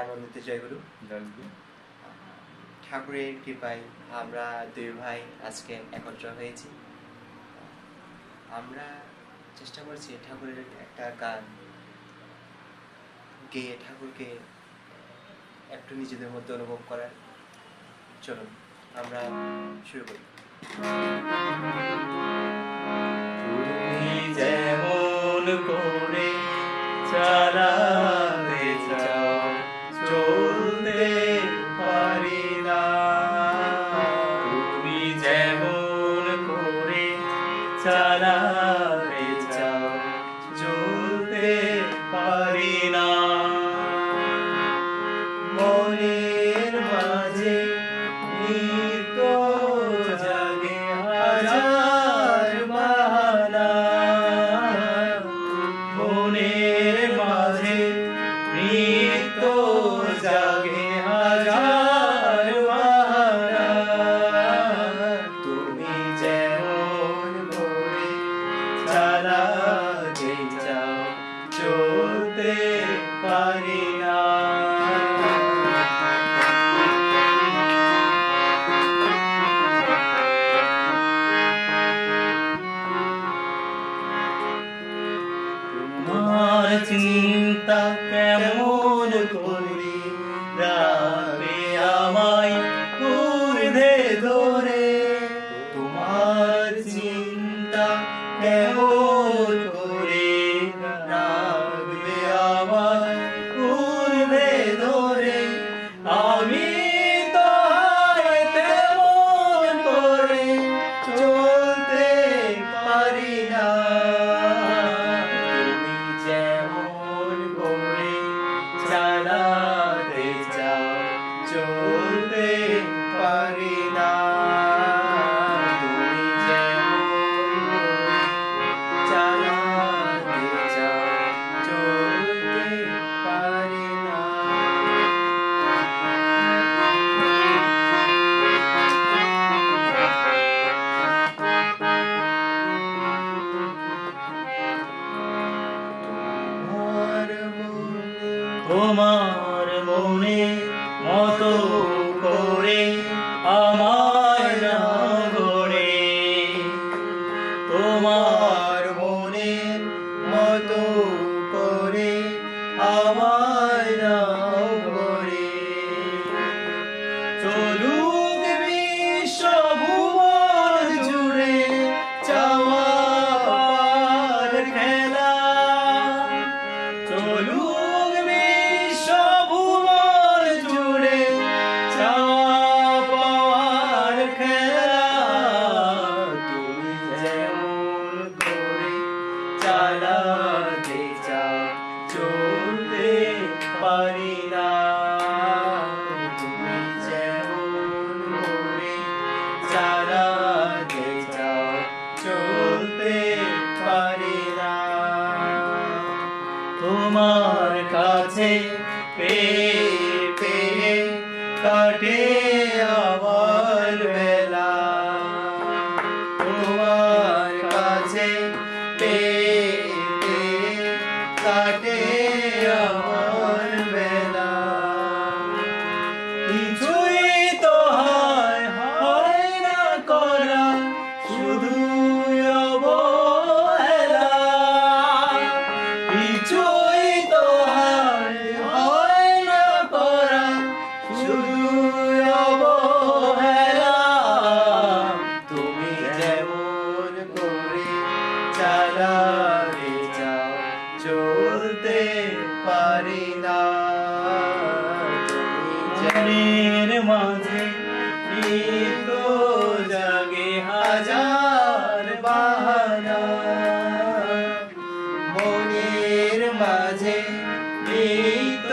আনন্দতে জয়গুরু। ঠাকুরের কৃপায় আমরা দুই ভাই আজকে একত্র হয়েছি। আমরা চেষ্টা করছি ঠাকুরের একটা গান গেয়ে ঠাকুরকে একটু নিজেদের মধ্যে অনুভব করার। চলুন আমরা শুরু করি। তুমি যেমন করে চালাতে চাও চলতে পারি না, তুমি যেমন করে চালাতে চাও চলতে পারি না। মনের মাঝে নিত্য জাগে হাজার বাহানা, মনের মাঝে নিত্য জাগে হাজার বাহানা। তুমি যেমন করে চালাতে চাও চলতে পারি না। তোমার চিন্তা কেমন করে রাখবে আমায় ঊর্ধ্বে ধরে, তোমার চিন্তা কেমন করে রাখবে আমায় ঊর্ধ্বে ধরে। আমি তো তেমন করে চলতে পারি না, চালাতে চাও চলতে পারি না। তুমি যেমন চালাতে চাও চলতে পারি না। তোমার মনে মতো করে আমায় না গড়ে, তোমার মনে মতো করে আমায় না গড়ে। চলুক বিশ্ব ভুবন জুড়ে চাওয়া পাওয়ার খেলা, চলুক চালাতে চাও চলতে পারি না। তুমি যেমন করে চালাতে চাও চলতে পারি না। তোমার কাছে পেয়ে পেয়ে কাটে আমার বেলা, তোমার কাছে কাটে আমার বেলা। কিছুই তো হয় না করা, শুধু অবহেলা। কিছুই তো হয় না করা, শুধু অবহেলা। তুমি যেমন করে চালাতে চাও চলতে পারি না। মনের মাঝে নিত্য জাগে হাজার বাহানা, মনের মাঝে নিত্য